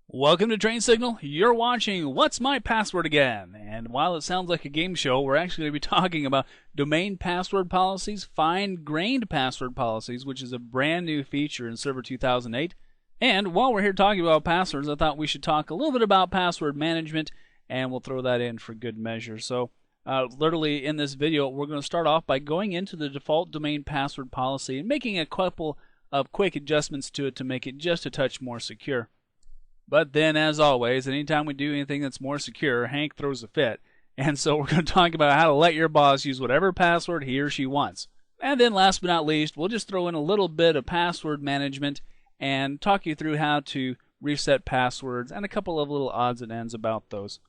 Welcome to Train Signal. You're watching What's My Password Again? And while it sounds like a game show, we're actually going to be talking about domain password policies, fine-grained password policies, which is a brand new feature in Server 2008. And while we're here talking about passwords, I thought we should talk a little bit about password management, and we'll throw that in for good measure. So, literally in this video, we're going to start off by going into the default domain password policy and making a couple of quick adjustments to it to make it just a touch more secure. But then, as always, anytime we do anything that's more secure, Hank throws a fit. And so we're going to talk about how to let your boss use whatever password he or she wants. And then last but not least, we'll just throw in a little bit of password management and talk you through how to reset passwords and a couple of little odds and ends about those.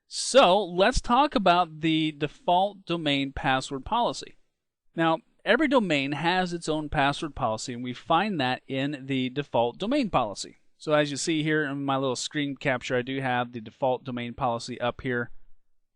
So let's talk about the default domain password policy. Now, every domain has its own password policy, and we find that in the default domain policy. So as you see here in my little screen capture, I do have the default domain policy up here.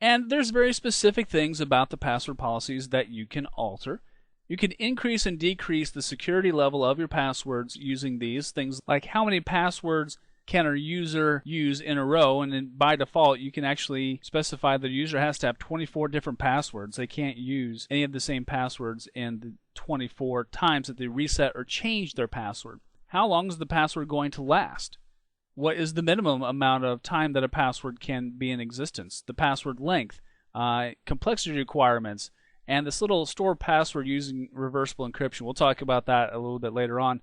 And there's very specific things about the password policies that you can alter. You can increase and decrease the security level of your passwords using these things, like how many passwords can a user use in a row, and then by default you can actually specify the user has to have 24 different passwords. They can't use any of the same passwords in the 24 times that they reset or change their password. How long is the password going to last? What is the minimum amount of time that a password can be in existence? The password length, complexity requirements, and this little store password using reversible encryption. We'll talk about that a little bit later on.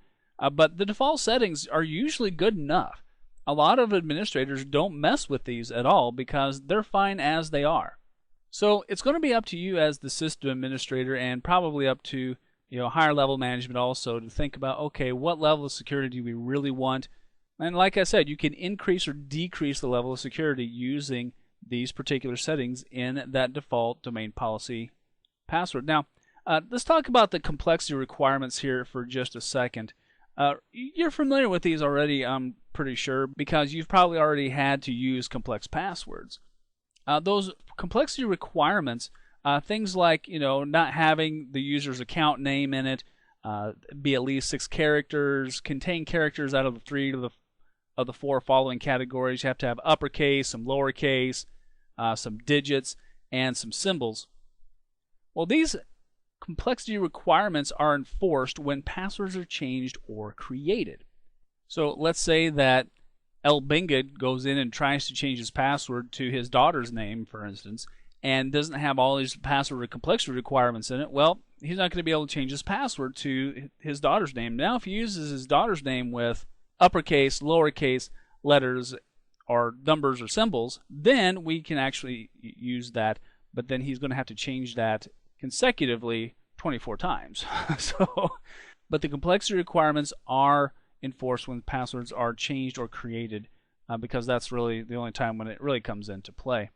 But the default settings are usually good enough. A lot of administrators don't mess with these at all because they're fine as they are. So it's going to be up to you as the system administrator, and probably up to higher level management also, to think about, okay, what level of security do we really want? And like I said, you can increase or decrease the level of security using these particular settings in that default domain policy password. Now, let's talk about the complexity requirements here for just a second. You're familiar with these already, I'm pretty sure, because you've probably already had to use complex passwords. Those complexity requirements, things like not having the user's account name in it, be at least 6 characters, contain characters out of the 3 of the 4 following categories. You have to have uppercase, some lowercase, some digits, and some symbols. Well, these complexity requirements are enforced when passwords are changed or created. So let's say that El Bingad goes in and tries to change his password to his daughter's name, for instance, and doesn't have all these password complexity requirements in it. Well, he's not going to be able to change his password to his daughter's name. Now, if he uses his daughter's name with uppercase, lowercase letters, or numbers or symbols, then we can actually use that, but then he's going to have to change that consecutively 24 times. But the complexity requirements are enforced when passwords are changed or created, because that's really the only time when it really comes into play.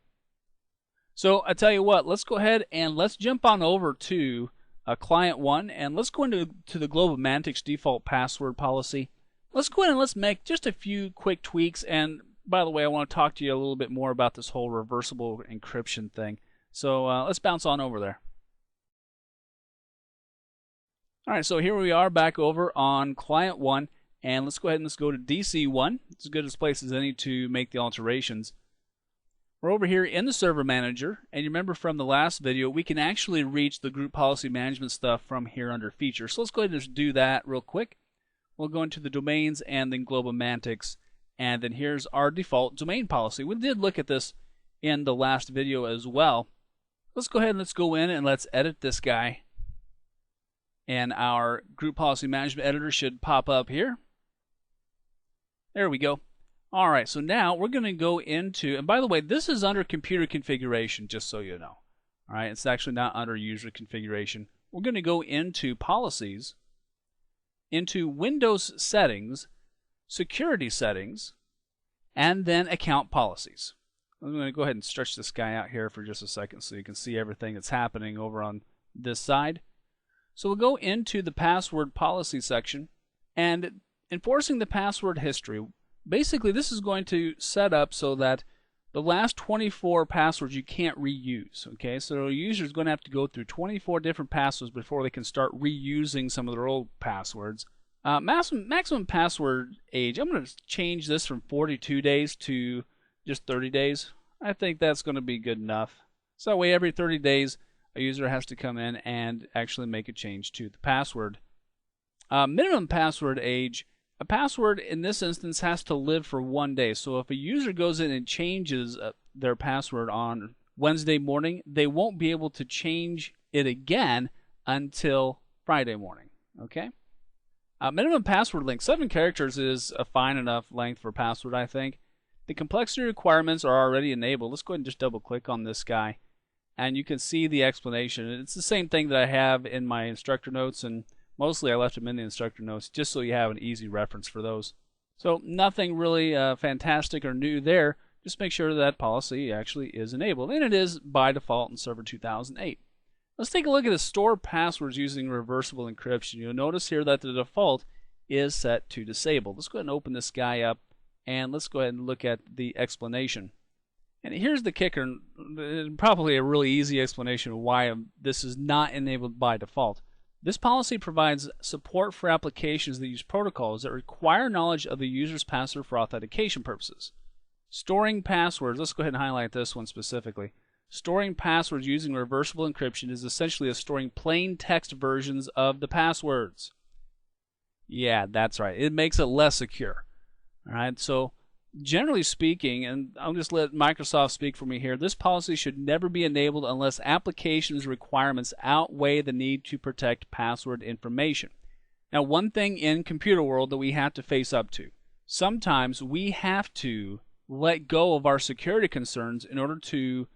So I tell you what, let's go ahead and let's jump on over to Client 1, and let's go into the Globomantic's default password policy. Let's go ahead and let's make just a few quick tweaks. And by the way, I want to talk to you a little bit more about this whole reversible encryption thing. So let's bounce on over there. Alright, so here we are back over on Client 1, and let's go ahead and let's go to DC1. It's as good a place as any to make the alterations. We're over here in the Server Manager, and you remember from the last video, we can actually reach the group policy management stuff from here under Features. So let's go ahead and just do that real quick. We'll go into the domains and then Globomantics, and then here's our default domain policy. We did look at this in the last video as well. Let's go ahead and let's go in and let's edit this guy. And our group policy management editor should pop up here. There we go. Alright, so now we're going to go into, and by the way, this is under computer configuration, just so you know. Alright, it's actually not under user configuration. We're going to go into policies, into Windows settings, security settings, and then account policies. I'm going to go ahead and stretch this guy out here for just a second so you can see everything that's happening over on this side. So we'll go into the password policy section, and enforcing the password history. Basically, this is going to set up so that the last 24 passwords you can't reuse. Okay, so a user is going to have to go through 24 different passwords before they can start reusing some of their old passwords. Maximum password age, I'm going to change this from 42 days to just 30 days. I think that's going to be good enough. So that way every 30 days a user has to come in and actually make a change to the password. Minimum password age, a password in this instance has to live for 1 day. So if a user goes in and changes their password on Wednesday morning, they won't be able to change it again until Friday morning. Okay? Minimum password length, 7 characters is a fine enough length for password, I think. The complexity requirements are already enabled. Let's go ahead and just double click on this guy, and you can see the explanation. It's the same thing that I have in my instructor notes, and mostly I left them in the instructor notes just so you have an easy reference for those. So nothing really fantastic or new there. Just make sure that policy actually is enabled, and it is by default in Server 2008. Let's take a look at the store passwords using reversible encryption. You'll notice here that the default is set to disabled. Let's go ahead and open this guy up, and let's go ahead and look at the explanation. And here's the kicker, probably a really easy explanation of why this is not enabled by default. This policy provides support for applications that use protocols that require knowledge of the user's password for authentication purposes. Storing passwords, let's go ahead and highlight this one specifically. Storing passwords using reversible encryption is essentially storing plain text versions of the passwords. Yeah, that's right. It makes it less secure. All right, so generally speaking, and I'll just let Microsoft speak for me here, this policy should never be enabled unless applications requirements outweigh the need to protect password information. Now, one thing in computer world that we have to face up to, sometimes we have to let go of our security concerns in order to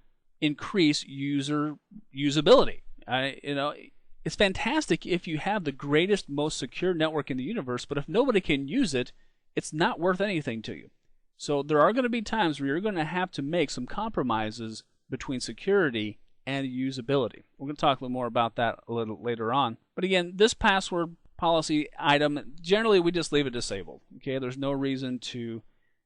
increase user usability. It's fantastic if you have the greatest, most secure network in the universe, but if nobody can use it, it's not worth anything to you. So there are going to be times where you're going to have to make some compromises between security and usability. We're going to talk a little more about that a little later on. But again, this password policy item, generally we just leave it disabled. Okay, there's no reason to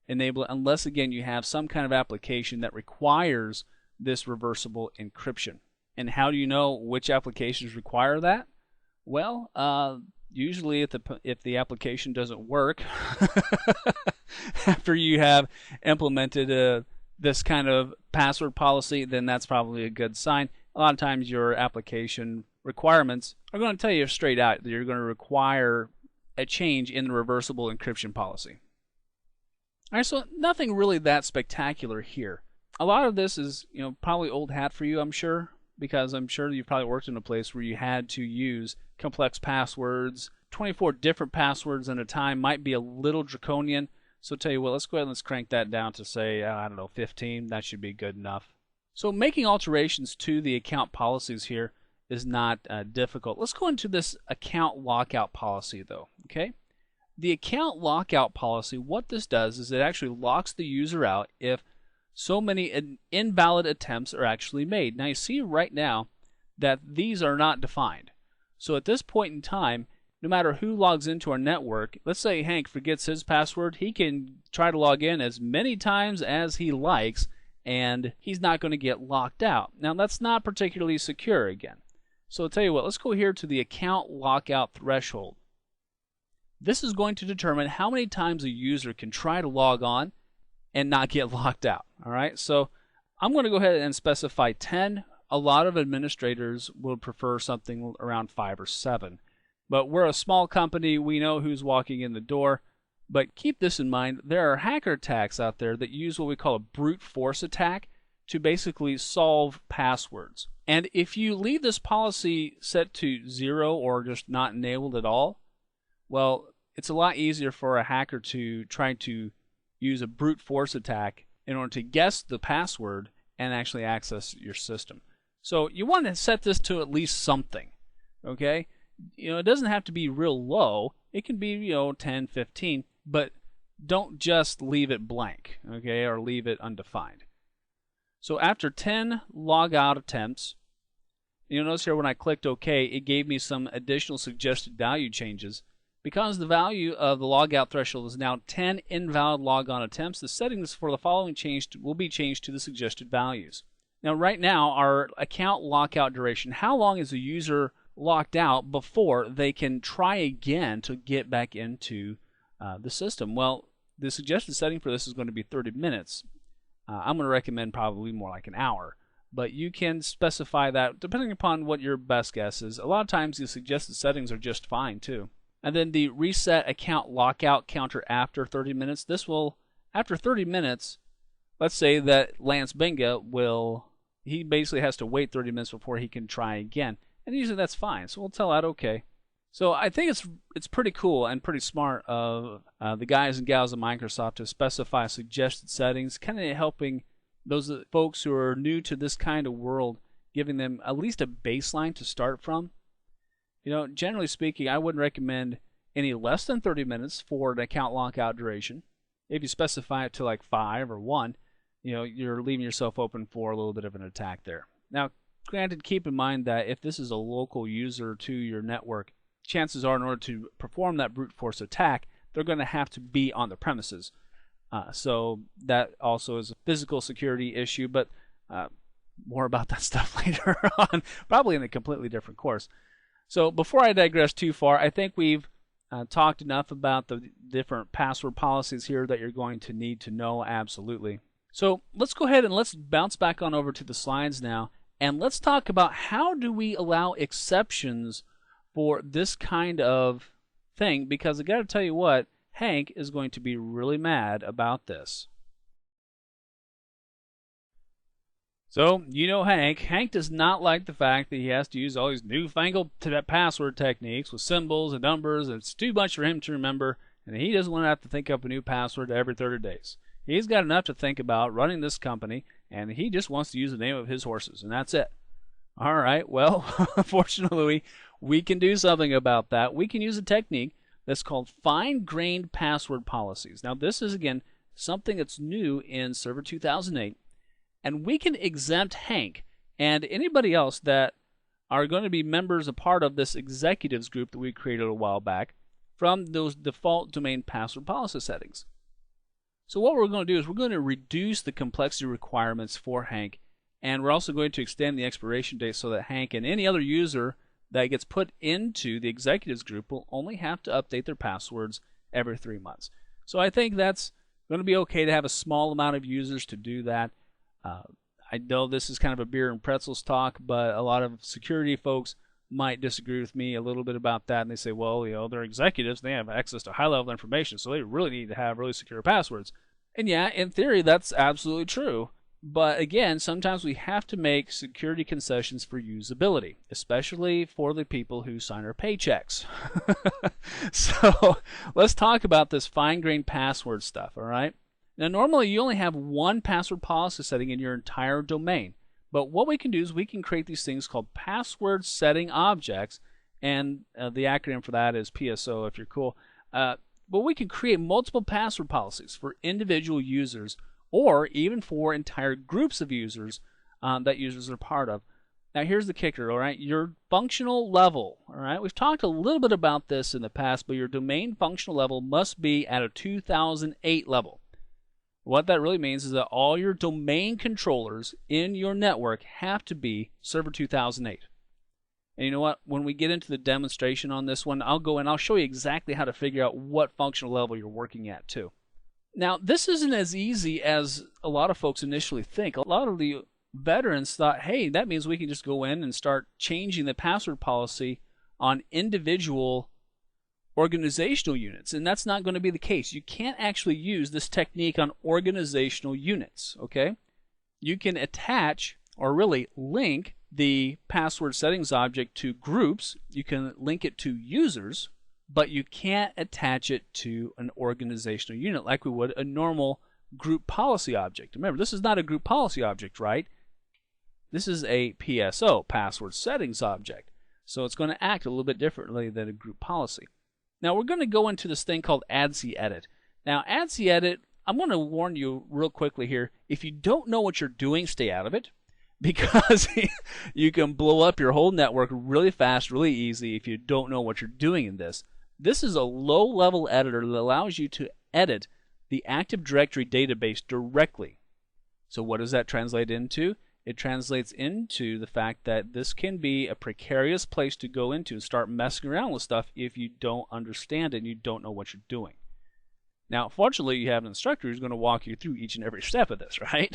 enable it unless, again, you have some kind of application that requires this reversible encryption. And how do you know which applications require that? Well, usually if the application doesn't work after you have implemented this kind of password policy, then that's probably a good sign. A lot of times your application requirements are going to tell you straight out that you're going to require a change in the reversible encryption policy. All right, so nothing really that spectacular here. A lot of this is, probably old hat for you, I'm sure, because I'm sure you've probably worked in a place where you had to use complex passwords. 24 different passwords at a time might be a little draconian. So tell you what, let's go ahead and let's crank that down to say, 15. That should be good enough. So making alterations to the account policies here is not difficult. Let's go into this account lockout policy though, okay? The account lockout policy, what this does is it actually locks the user out if so many invalid attempts are actually made. Now you see right now that these are not defined. So at this point in time, no matter who logs into our network, let's say Hank forgets his password, he can try to log in as many times as he likes, and he's not going to get locked out. Now that's not particularly secure again. So I'll tell you what, let's go here to the account lockout threshold. This is going to determine how many times a user can try to log on and not get locked out. All right, so I'm going to go ahead and specify 10. A lot of administrators would prefer something around 5 or 7. But we're a small company, we know who's walking in the door. But keep this in mind, there are hacker attacks out there that use what we call a brute force attack to basically solve passwords. And if you leave this policy set to 0 or just not enabled at all, well, it's a lot easier for a hacker to try to use a brute force attack in order to guess the password and actually access your system. So you want to set this to at least something, okay? It doesn't have to be real low. It can be, 10, 15, but don't just leave it blank, okay, or leave it undefined. So after 10 logout attempts, you'll notice here when I clicked OK, it gave me some additional suggested value changes. Because the value of the logout threshold is now 10 invalid logon attempts, the settings for the following will be changed to the suggested values. Now right now, our account lockout duration, how long is a user locked out before they can try again to get back into the system. Well, the suggested setting for this is going to be 30 minutes. I'm going to recommend probably more like an hour. But you can specify that depending upon what your best guess is. A lot of times the suggested settings are just fine too. And then the reset account lockout counter after 30 minutes. This will, after 30 minutes, let's say that Lance Benga he basically has to wait 30 minutes before he can try again. And usually that's fine. So we'll tell that okay. So I think it's pretty cool and pretty smart of the guys and gals at Microsoft to specify suggested settings, kind of helping those folks who are new to this kind of world, giving them at least a baseline to start from. You know, generally speaking, I wouldn't recommend any less than 30 minutes for an account lockout duration. If you specify it to like 5 or 1, you know, you're leaving yourself open for a little bit of an attack there. Now, granted, keep in mind that if this is a local user to your network, chances are in order to perform that brute force attack, they're going to have to be on the premises. So that also is a physical security issue, but more about that stuff later on, probably in a completely different course. So before I digress too far, I think we've talked enough about the different password policies here that you're going to need to know absolutely. So let's go ahead and let's bounce back on over to the slides now, and let's talk about how do we allow exceptions for this kind of thing, because I got to tell you what, Hank is going to be really mad about this. So, you know Hank. Hank does not like the fact that he has to use all these newfangled password techniques with symbols and numbers. It's too much for him to remember, and he doesn't want to have to think up a new password every 30 days. He's got enough to think about running this company, and he just wants to use the name of his horses, and that's it. All right, well, fortunately, we can do something about that. We can use a technique that's called fine-grained password policies. Now, this is, again, something that's new in Server 2008, and we can exempt Hank and anybody else that are going to be members, a part of this executives group that we created a while back, from those default domain password policy settings. So what we're going to do is we're going to reduce the complexity requirements for Hank, and we're also going to extend the expiration date so that Hank and any other user that gets put into the executives group will only have to update their passwords every 3 months. So I think that's going to be okay to have a small amount of users to do that. I know this is kind of a beer and pretzels talk, but a lot of security folks might disagree with me a little bit about that, and they say, well, you know, they're executives, they have access to high-level information, so they really need to have really secure passwords. And yeah, in theory, that's absolutely true. But again, sometimes we have to make security concessions for usability, especially for the people who sign our paychecks. So let's talk about this fine-grained password stuff, all right? Now, normally you only have one password policy setting in your entire domain. But what we can do is we can create these things called password setting objects, and the acronym for that is PSO if you're cool. But we can create multiple password policies for individual users, or even for entire groups of users that users are part of. Now here's the kicker, all right? Your functional level, all right? We've talked a little bit about this in the past, but your domain functional level must be at a 2008 level. What that really means is that all your domain controllers in your network have to be Server 2008. And you know what? When we get into the demonstration on this one, I'll go and I'll show you exactly how to figure out what functional level you're working at too. Now, this isn't as easy as a lot of folks initially think. A lot of the veterans thought, hey, that means we can just go in and start changing the password policy on individual organizational units, and that's not going to be the case. You can't actually use this technique on organizational units, okay? You can attach, or really link, the password settings object to groups. You can link it to users, but you can't attach it to an organizational unit like we would a normal group policy object. Remember, this is not a group policy object, right? This is a PSO, password settings object. So it's going to act a little bit differently than a group policy. Now we're going to go into this thing called ADSI Edit. Now ADSI Edit, I'm going to warn you real quickly here, if you don't know what you're doing, stay out of it, because you can blow up your whole network really fast, really easy if you don't know what you're doing in this. This is a low-level editor that allows you to edit the Active Directory database directly. So what does that translate into? it translates into the fact that this can be a precarious place to go into and start messing around with stuff if you don't understand it and you don't know what you're doing. Now, fortunately, you have an instructor who's going to walk you through each and every step of this, right?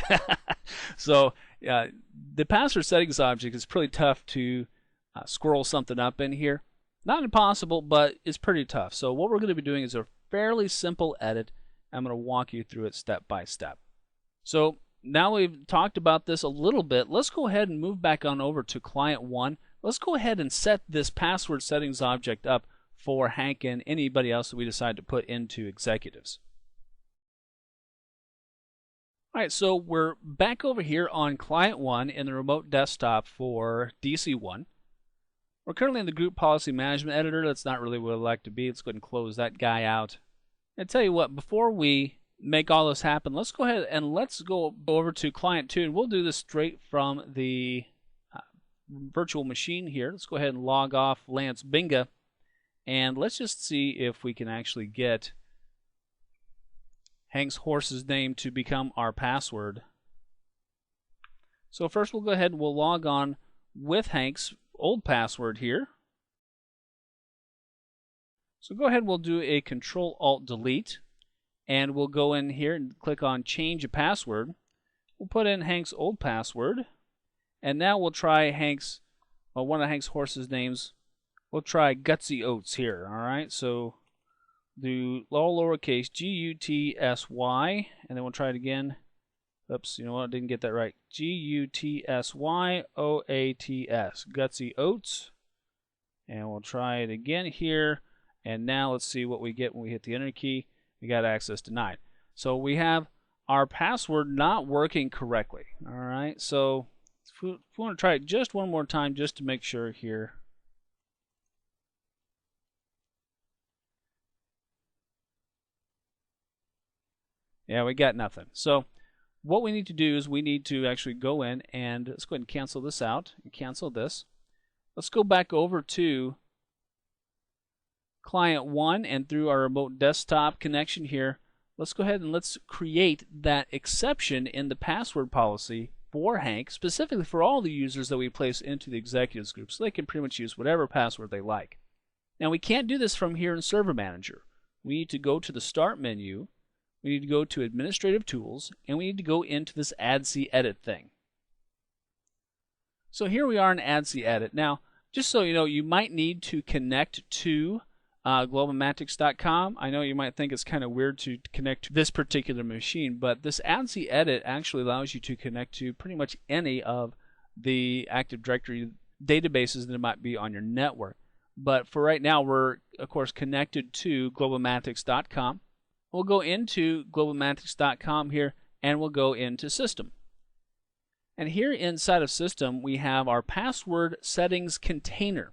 So the password settings object is pretty tough to squirrel something up in here. Not impossible, but it's pretty tough. So what we're going to be doing is a fairly simple edit. I'm going to walk you through it step by step. So now we've talked about this a little bit, let's go ahead and move back on over to client 1. Let's go ahead and set this password settings object up for Hank and anybody else that we decide to put into executives. Alright, so we're back over here on client 1 in the remote desktop for DC1. We're currently in the group policy management editor. That's not really what I'd like to be. Let's go ahead and close that guy out. And tell you what, before we make all this happen, let's go ahead and let's go over to client 2, and we'll do this straight from the virtual machine here. Let's go ahead and log off Lance Binga, and let's just see if we can actually get Hank's horse's name to become our password. So first we'll go ahead and we'll log on with Hank's old password here. So go ahead and we'll do a Control-Alt-Delete. And we'll go in here and click on Change a Password. We'll put in Hank's old password. And now we'll try one of Hank's horse's names. We'll try Gutsy Oats here. Alright, so do all lowercase G-U-T-S-Y. And then we'll try it again. Oops, you know what? I didn't get that right. G-U-T-S-Y-O-A-T-S. Gutsy Oats. And we'll try it again here. And now let's see what we get when we hit the Enter key. We got access denied. So we have our password not working correctly. Alright, so if we want to try it just one more time just to make sure here. Yeah, we got nothing. So what we need to do is we need to actually go in and let's go ahead and cancel this out and cancel this. Let's go back over to client 1 and through our remote desktop connection here, let's go ahead and let's create that exception in the password policy for Hank, specifically for all the users that we place into the executives group, so they can pretty much use whatever password they like. Now we can't do this from here in Server Manager. We need to go to the Start menu, we need to go to Administrative Tools, and we need to go into this ADC Edit thing. So here we are in ADC Edit. Now, just so you know, you might need to connect to globalmatics.com. I know you might think it's kind of weird to connect to this particular machine, but this ADC Edit actually allows you to connect to pretty much any of the Active Directory databases that might be on your network. But for right now, we're of course connected to globalmatics.com. We'll go into globalmatics.com here and we'll go into System. And here inside of System, we have our password settings container.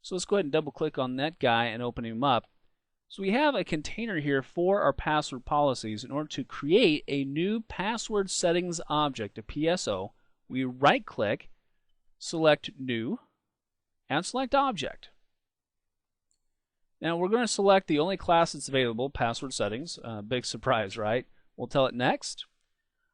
So let's go ahead and double click on that guy and open him up. So we have a container here for our password policies. In order to create a new password settings object, a PSO, we right click, select New, and select Object. Now we're going to select the only class that's available, password settings. Big surprise, right? We'll tell it next.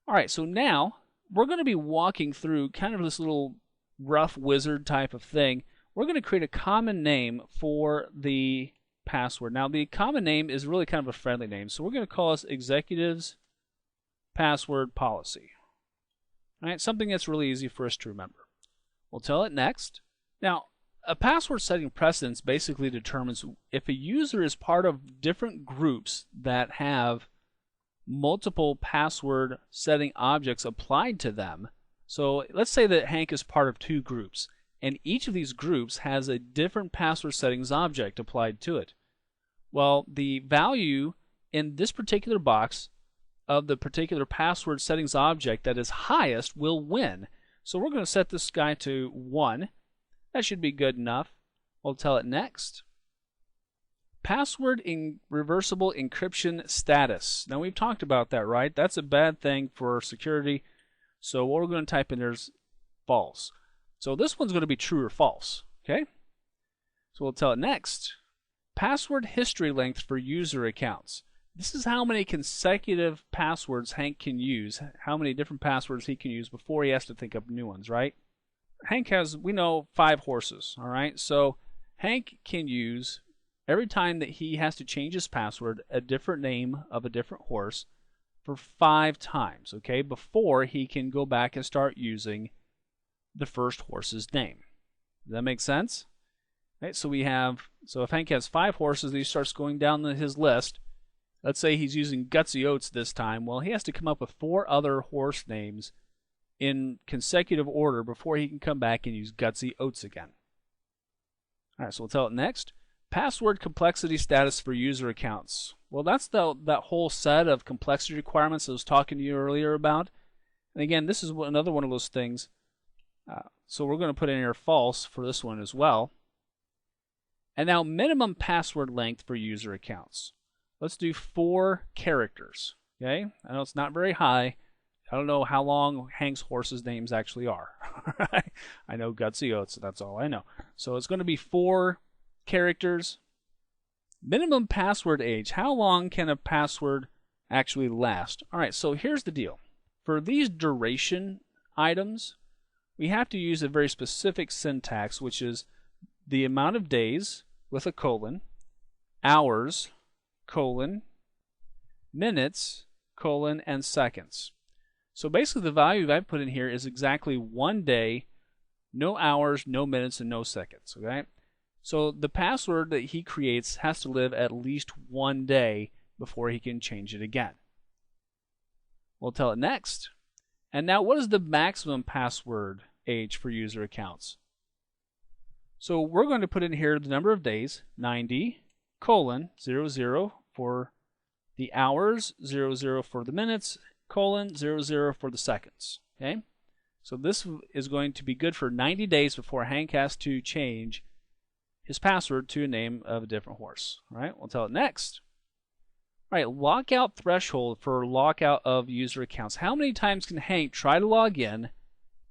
Alright, so now we're going to be walking through kind of this little rough wizard type of thing. We're going to create a common name for the password. Now the common name is really kind of a friendly name, so we're going to call this Executives Password Policy. Alright, something that's really easy for us to remember. We'll tell it next. Now, a password setting precedence basically determines if a user is part of different groups that have multiple password setting objects applied to them. So let's say that Hank is part of 2 groups, and each of these groups has a different password settings object applied to it. Well, the value in this particular box of the particular password settings object that is highest will win. So we're going to set this guy to 1. That should be good enough. We'll tell it next. Password in reversible encryption status. Now we've talked about that, right? That's a bad thing for security. So what we're going to type in there is false. So this one's going to be true or false. Okay? So we'll tell it next. Password history length for user accounts. This is how many consecutive passwords Hank can use, how many different passwords he can use before he has to think up new ones, right? Hank has, we know, 5 horses, all right? So Hank can use, every time that he has to change his password, a different name of a different horse for 5 times, okay, before he can go back and start using the first horse's name. Does that make sense? Right, so if Hank has 5 horses and he starts going down his list, let's say he's using Gutsy Oats this time, well, he has to come up with 4 other horse names in consecutive order before he can come back and use Gutsy Oats again. All right, so we'll tell it next. Password complexity status for user accounts. Well, that's that whole set of complexity requirements I was talking to you earlier about. And again, this is another one of those things. So we're going to put in here false for this one as well. And now minimum password length for user accounts. Let's do 4 characters. Okay, I know it's not very high. I don't know how long Hank's horses' names actually are. I know Gutsy Oats, that's all I know. So it's going to be 4 characters. Minimum password age. How long can a password actually last? All right, so here's the deal. For these duration items, we have to use a very specific syntax, which is the amount of days with a colon, hours, colon, minutes, colon, and seconds. So basically the value I put in here is exactly 1 day, no hours, no minutes, and no seconds. Okay? So the password that he creates has to live at least 1 day before he can change it again. We'll tell it next. And now what is the maximum password age for user accounts? So we're going to put in here the number of days, 90, colon, 00 for the hours, 00 for the minutes, colon, 00 for the seconds. Okay? So this is going to be good for 90 days before Hank has to change his password to a name of a different horse. All right, we'll tell it next. All right, lockout threshold for lockout of user accounts. How many times can Hank try to log in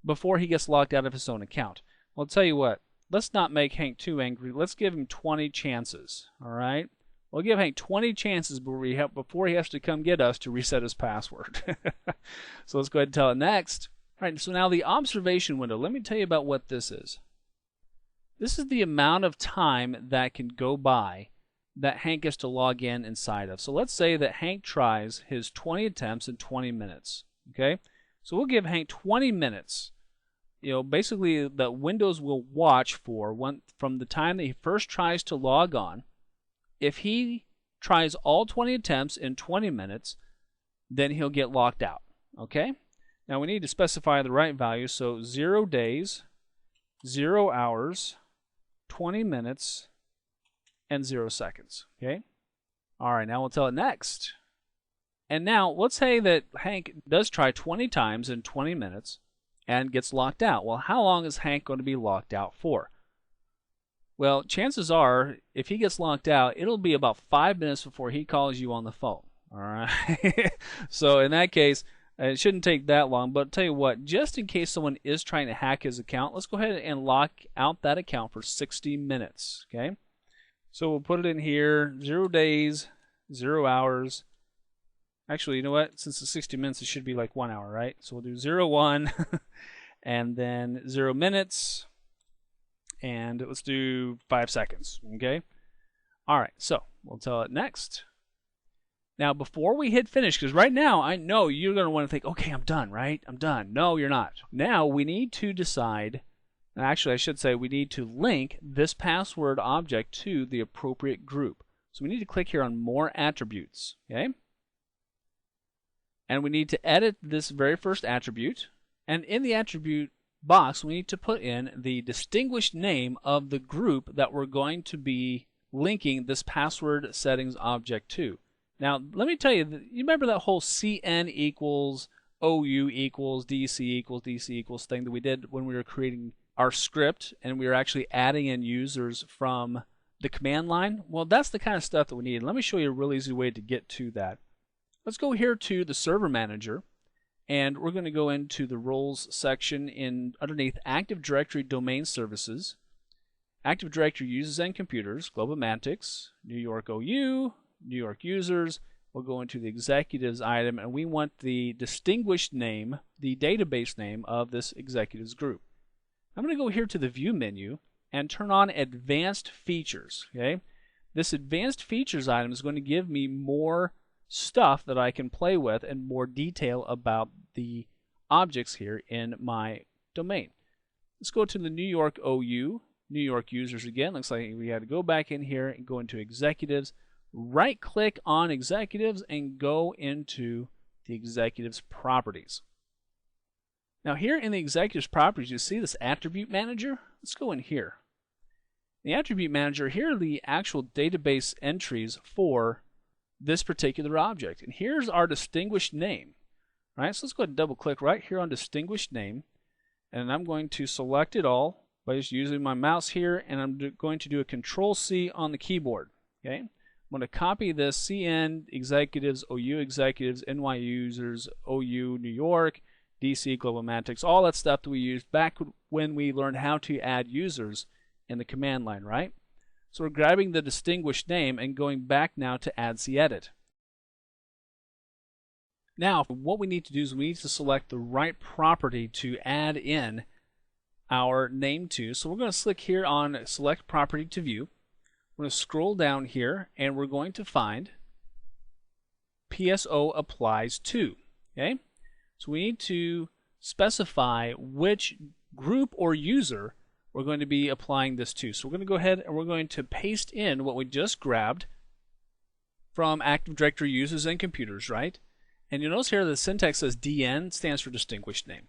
before he gets locked out of his own account? Well, I'll tell you what, let's not make Hank too angry. Let's give him 20 chances. All right? We'll give Hank 20 chances before he has to come get us to reset his password. So let's go ahead and tell it next. All right, so now the observation window. Let me tell you about what this is. This is the amount of time that can go by that Hank gets to log in inside of. So let's say that Hank tries his 20 attempts in 20 minutes. Okay? So we'll give Hank 20 minutes. You know, basically the Windows will watch for from the time that he first tries to log on. If he tries all 20 attempts in 20 minutes, then he'll get locked out. Okay? Now we need to specify the right value. So 0 days, 0 hours, 20 minutes, and 0 seconds. Okay? All right, now we'll tell it next. And now let's say that Hank does try 20 times in 20 minutes and gets locked out. Well, how long is Hank going to be locked out for? Well, chances are, if he gets locked out, it'll be about 5 minutes before he calls you on the phone. All right? So in that case, it shouldn't take that long. But I'll tell you what, just in case someone is trying to hack his account, let's go ahead and lock out that account for 60 minutes. Okay? So we'll put it in here, 0 days, 0 hours. Actually, you know what? Since it's 60 minutes, it should be like 1 hour, right? So we'll do 0, 1, and then 0 minutes. And let's do 5 seconds, okay? All right, so we'll tell it next. Now, before we hit finish, because right now I know you're going to want to think, okay, I'm done, right? I'm done. No, you're not. Now we need to decide, actually I should say we need to link this password object to the appropriate group. So we need to click here on More Attributes, okay? And we need to edit this very first attribute. And in the attribute box, we need to put in the distinguished name of the group that we're going to be linking this password settings object to. Now, let me tell you, you remember that whole CN equals OU equals DC equals DC equals thing that we did when we were creating our script and we were actually adding in users from the command line? Well, that's the kind of stuff that we need. Let me show you a really easy way to get to that. Let's go here to the Server Manager, and we're going to go into the Roles section underneath Active Directory Domain Services, Active Directory Users and Computers, Globomantics, New York OU, New York Users. we'll go into the executives item, and we want the distinguished name, the database name of this executives group. I'm going to go here to the View menu and turn on Advanced Features. Okay, this Advanced Features item is going to give me more stuff that I can play with and more detail about the objects here in my domain. Let's go to the New York OU, New York users again. Looks like we had to go back in here and go into Executives, right click on Executives and go into the Executives properties. Now here in the Executives properties, you see this Attribute Manager. Let's go in here. The Attribute Manager, here are the actual database entries for this particular object. And here's our distinguished name. All right, so let's go ahead and double click right here on distinguished name, and I'm going to select it all by just using my mouse here, and I'm going to do a Control-C on the keyboard. Okay, I'm going to copy this CN executives, OU executives, NY users, OU New York, DC Global Matics, all that stuff that we used back when we learned how to add users in the command line, right? So we're grabbing the distinguished name and going back now to add edit. Now, what we need to do is we need to select the right property to add in our name to. So we're going to click here on Select Property to View. We're going to scroll down here and we're going to find PSO applies to. Okay? So we need to specify which group or user we're going to be applying this to. So we're going to go ahead and we're going to paste in what we just grabbed from Active Directory users and computers, right? And you'll notice here the syntax says DN, stands for distinguished name.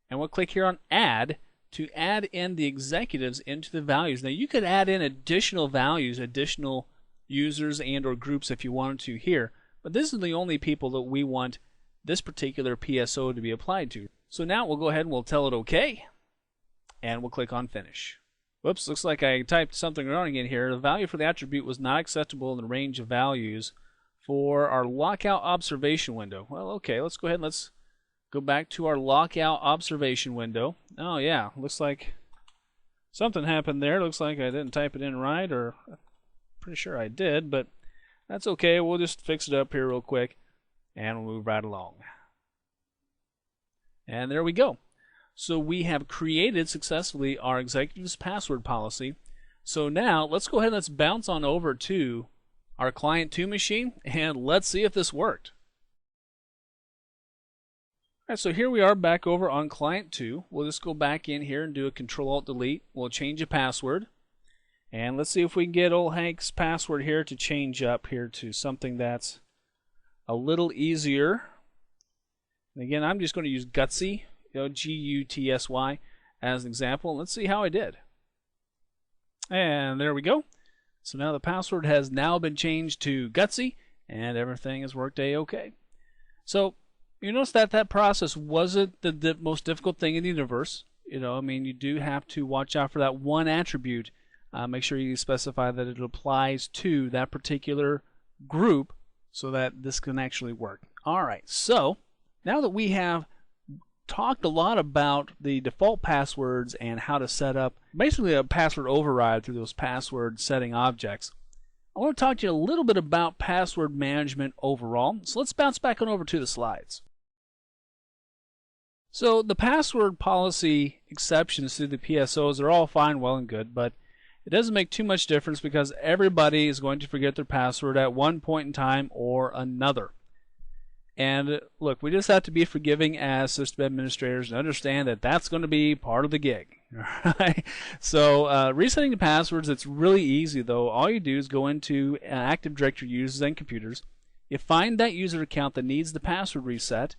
And we'll click here on Add to add in the executives into the values. Now you could add in additional values, additional users and or groups if you wanted to here, but this is the only people that we want this particular PSO to be applied to. So now we'll go ahead and we'll tell it OK, and we'll click on Finish. Whoops, looks like I typed something wrong again here. The value for the attribute was not acceptable in the range of values for our lockout observation window. Well, okay, let's go ahead and let's go back to our lockout observation window. Oh yeah, looks like something happened there. Looks like I didn't type it in right, or I'm pretty sure I did, but that's okay. We'll just fix it up here real quick and we'll move right along. And there we go. So we have created successfully our executives password policy. So now let's go ahead and let's bounce on over to our client 2 machine and let's see if this worked. Alright, so here we are back over on client 2. We'll just go back in here and do a Control-Alt-Delete. We'll change a password. And let's see if we can get old Hank's password here to change up here to something that's a little easier. And again, I'm just going to use Gutsy, G-U-T-S-Y, as an example. Let's see how I did. And there we go. So now the password has now been changed to Gutsy, and everything has worked A-OK. So you notice that that process wasn't the most difficult thing in the universe. I mean, you do have to watch out for that one attribute. Make sure you specify that it applies to that particular group so that this can actually work. All right, so now that we have talked a lot about the default passwords and how to set up basically a password override through those password setting objects, I want to talk to you a little bit about password management overall. So let's bounce back on over to the slides. So the password policy exceptions to the PSOs are all fine, well and good, but it doesn't make too much difference because everybody is going to forget their password at one point in time or another. And look, we just have to be forgiving as system administrators and understand that that's going to be part of the gig. Right? So resetting the passwords, it's really easy though. All you do is go into Active Directory users and computers. You find that user account that needs the password reset.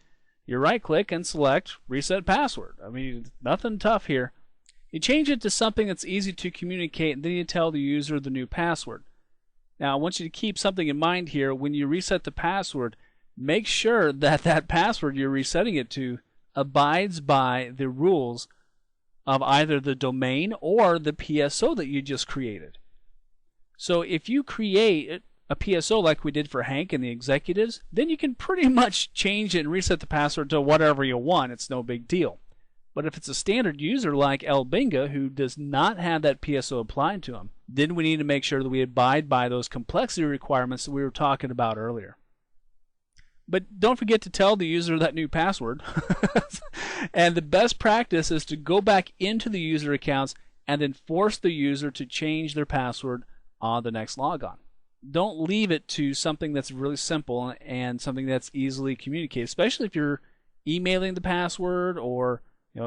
You right click and select Reset Password. I mean, nothing tough here. You change it to something that's easy to communicate, and then you tell the user the new password. Now I want you to keep something in mind here. When you reset the password, make sure that that password you're resetting it to abides by the rules of either the domain or the PSO that you just created. So if you create a PSO like we did for Hank and the executives, then you can pretty much change it and reset the password to whatever you want. It's no big deal. But if it's a standard user like El Binga who does not have that PSO applied to him, then we need to make sure that we abide by those complexity requirements that we were talking about earlier. But don't forget to tell the user that new password. And the best practice is to go back into the user accounts and then force the user to change their password on the next logon. Don't leave it to something that's really simple and something that's easily communicated, especially if you're emailing the password or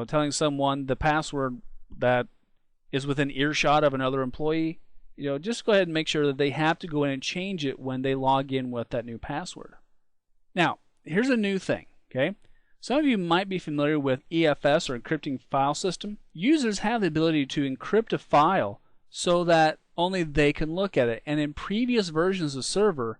telling someone the password that is within earshot of another employee. Just go ahead and make sure that they have to go in and change it when they log in with that new password. Now, here's a new thing, okay? Some of you might be familiar with EFS or encrypting file system. Users have the ability to encrypt a file so that only they can look at it. And in previous versions of Server,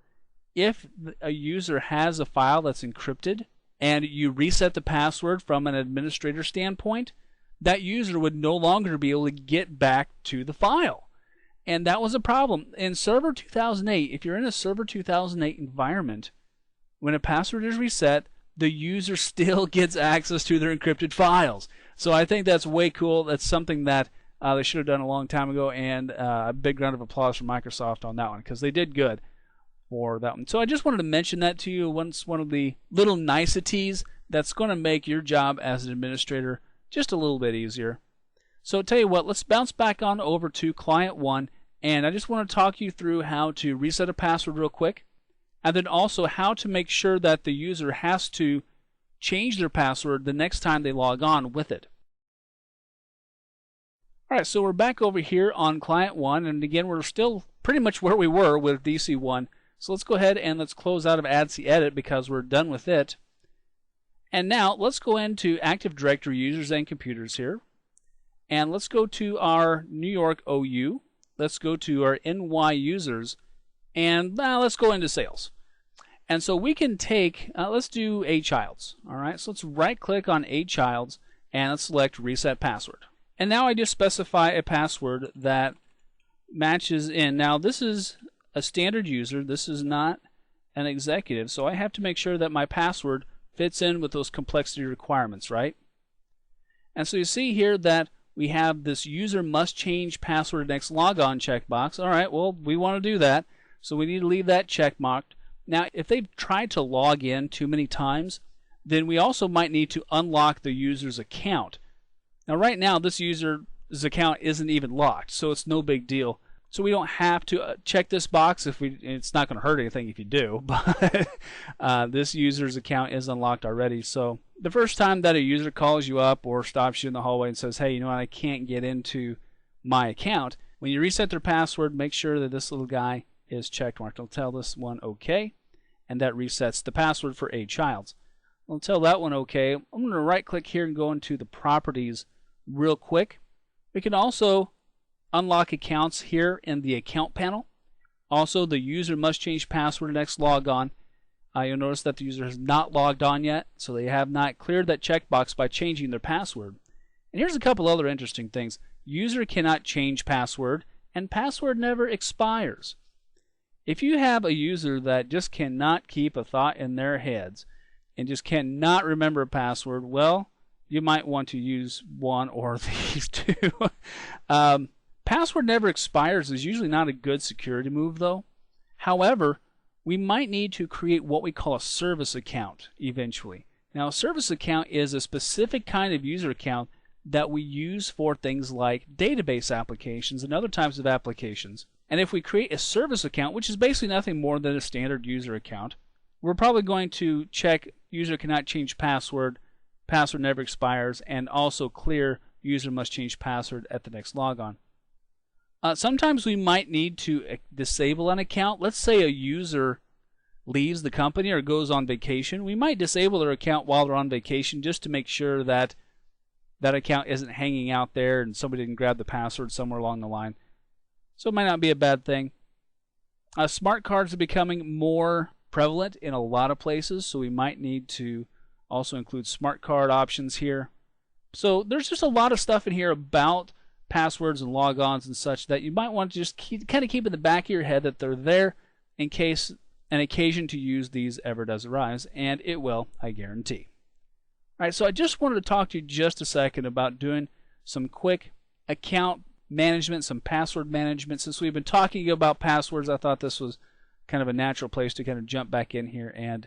if a user has a file that's encrypted and you reset the password from an administrator standpoint, that user would no longer be able to get back to the file. And that was a problem. In Server 2008, if you're in a Server 2008 environment, when a password is reset, the user still gets access to their encrypted files. So I think that's way cool. That's something that they should have done a long time ago, and a big round of applause for Microsoft on that one, because they did good for that one. So I just wanted to mention that to you. Once one of the little niceties that's going to make your job as an administrator just a little bit easier. So tell you what, let's bounce back on over to Client 1, and I just want to talk you through how to reset a password real quick, and then also how to make sure that the user has to change their password the next time they log on with it. Alright, so we're back over here on Client 1, and again we're still pretty much where we were with DC1. So let's go ahead and let's close out of ADC Edit because we're done with it. And now let's go into Active Directory users and computers here. And let's go to our New York OU. Let's go to our NY users. And let's go into sales. And so we can take, let's do A Childs. Alright, so let's right click on A Childs and let's select Reset Password. And now I just specify a password that matches in. Now this is a standard user. This is not an executive. So I have to make sure that my password fits in with those complexity requirements, right? And so you see here that we have this user must change password next logon checkbox. All right, well, we want to do that. So we need to leave that check marked. Now, if they've tried to log in too many times, then we also might need to unlock the user's account. Now right now this user's account isn't even locked, so it's no big deal. So we don't have to check this box. It's not going to hurt anything if you do, but this user's account is unlocked already. So the first time that a user calls you up or stops you in the hallway and says, hey, I can't get into my account, when you reset their password, make sure that this little guy is check marked. I'll tell this one OK, and that resets the password for A Childs. I'll tell that one OK. I'm going to right click here and go into the properties real quick. We can also unlock accounts here in the account panel. Also, the user must change password next logon. You'll notice that the user has not logged on yet, so they have not cleared that checkbox by changing their password. And here's a couple other interesting things. User cannot change password, and password never expires. If you have a user that just cannot keep a thought in their heads and just cannot remember a password, well, you might want to use one or these two. Password never expires is usually not a good security move, though. However, we might need to create what we call a service account eventually. Now, a service account is a specific kind of user account that we use for things like database applications and other types of applications. And if we create a service account, which is basically nothing more than a standard user account, we're probably going to check user cannot change password, password never expires, and also clear user must change password at the next logon. Sometimes we might need to disable an account. Let's say a user leaves the company or goes on vacation. We might disable their account while they're on vacation just to make sure that that account isn't hanging out there and somebody didn't grab the password somewhere along the line. So it might not be a bad thing. Smart cards are becoming more prevalent in a lot of places, so we might need to also include smart card options here. So there's just a lot of stuff in here about passwords and logons and such that you might want to just kind of keep in the back of your head that they're there in case an occasion to use these ever does arise, and it will, I guarantee. Alright, so I just wanted to talk to you just a second about doing some quick account management, some password management. Since we've been talking about passwords, I thought this was kind of a natural place to kind of jump back in here and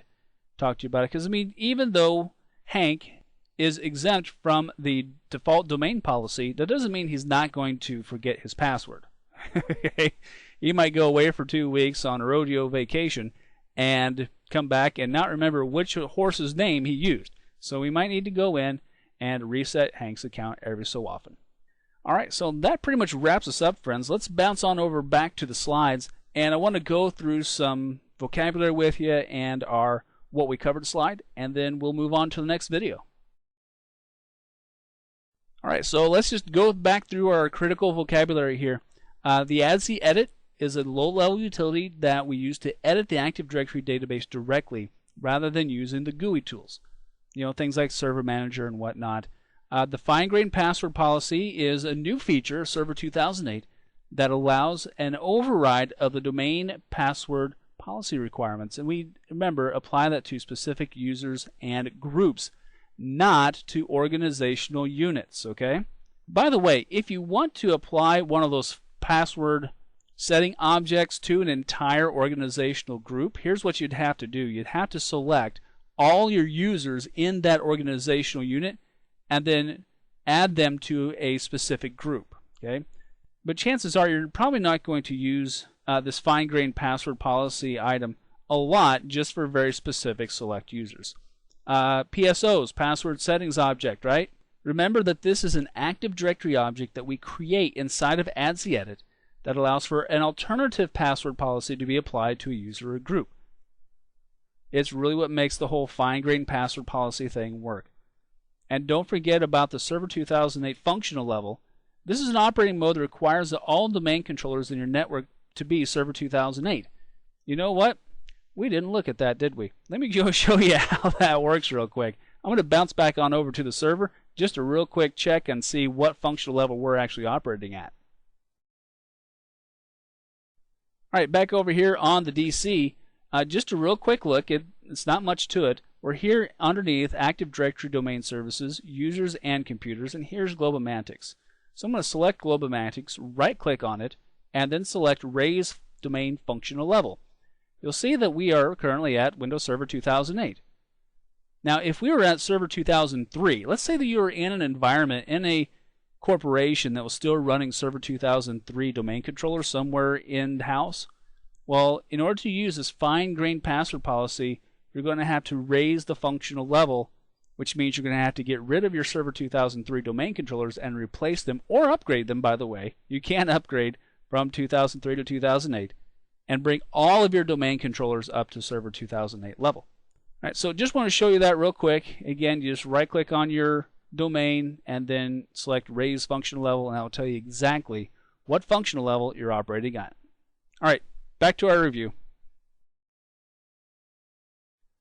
talk to you about it. Because, I mean, even though Hank is exempt from the default domain policy, that doesn't mean he's not going to forget his password. He might go away for 2 weeks on a rodeo vacation and come back and not remember which horse's name he used. So we might need to go in and reset Hank's account every so often. Alright, so that pretty much wraps us up, friends. Let's bounce on over back to the slides, and I want to go through some vocabulary with you and our what we covered slide, and then we'll move on to the next video. Alright, so let's just go back through our critical vocabulary here. The ADSI edit is a low-level utility that we use to edit the Active Directory database directly rather than using the GUI tools. You know, things like Server Manager and whatnot. The fine-grained password policy is a new feature, Server 2008, that allows an override of the domain password policy requirements. And we, remember, apply that to specific users and groups, not to organizational units, okay? By the way, if you want to apply one of those password setting objects to an entire organizational group, here's what you'd have to do. You'd have to select all your users in that organizational unit and then add them to a specific group, okay? But chances are you're probably not going to use this fine-grained password policy item a lot, just for very specific select users. PSOs, password settings object, right? Remember that this is an Active Directory object that we create inside of ADSI Edit that allows for an alternative password policy to be applied to a user or group. It's really what makes the whole fine-grained password policy thing work. And don't forget about the Server 2008 functional level. This is an operating mode that requires that all domain controllers in your network to be Server 2008. You know what? We didn't look at that, did we? Let me go show you how that works real quick. I'm going to bounce back on over to the server, just a real quick check and see what functional level we're actually operating at. Alright, back over here on the DC, just a real quick look. It's not much to it. We're here underneath Active Directory Domain Services, Users and Computers, and here's Globomantics. So I'm going to select Globomantics, right-click on it, and then select Raise Domain Functional Level. You'll see that we are currently at Windows Server 2008. Now, if we were at Server 2003, let's say that you were in an environment, in a corporation that was still running Server 2003 domain controller somewhere in-house. Well, in order to use this fine-grained password policy, you're going to have to raise the functional level, which means you're going to have to get rid of your Server 2003 domain controllers and replace them, or upgrade them, by the way. You can upgrade from 2003 to 2008 and bring all of your domain controllers up to Server 2008 level. All right, so just want to show you that real quick. Again, you just right-click on your domain and then select Raise Functional Level, and that will tell you exactly what functional level you're operating at. All right, back to our review.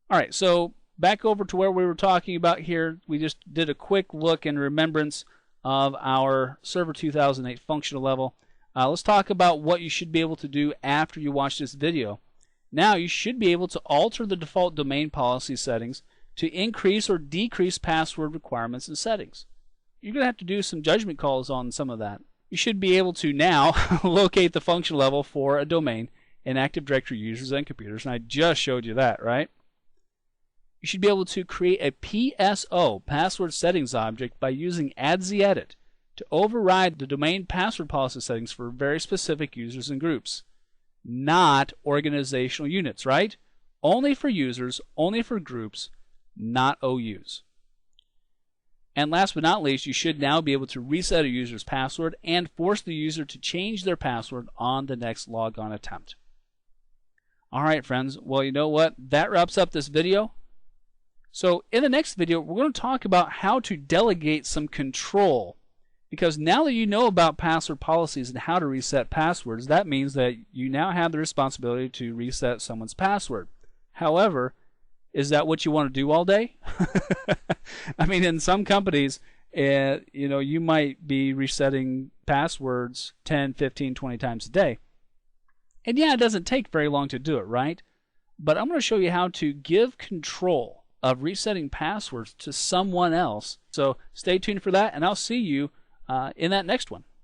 All right, so back over to where we were talking about here. We just did a quick look in remembrance of our Server 2008 functional level. Let's talk about what you should be able to do after you watch this video. Now you should be able to alter the default domain policy settings to increase or decrease password requirements and settings. You're going to have to do some judgment calls on some of that. You should be able to now locate the functional level for a domain in Active Directory Users and Computers, and I just showed you that, right? You should be able to create a PSO, password settings object, by using ADSI Edit to override the domain password policy settings for very specific users and groups, not organizational units, right? Only for users, only for groups, not OUs. And last but not least, you should now be able to reset a user's password and force the user to change their password on the next logon attempt. Alright friends, well you know what? That wraps up this video. So in the next video, we're going to talk about how to delegate some control. Because now that you know about password policies and how to reset passwords, that means that you now have the responsibility to reset someone's password. However, is that what you want to do all day? I mean, in some companies, you know, you might be resetting passwords 10, 15, 20 times a day. And yeah, it doesn't take very long to do it, right? But I'm going to show you how to give control of resetting passwords to someone else. So stay tuned for that, and I'll see you in that next one.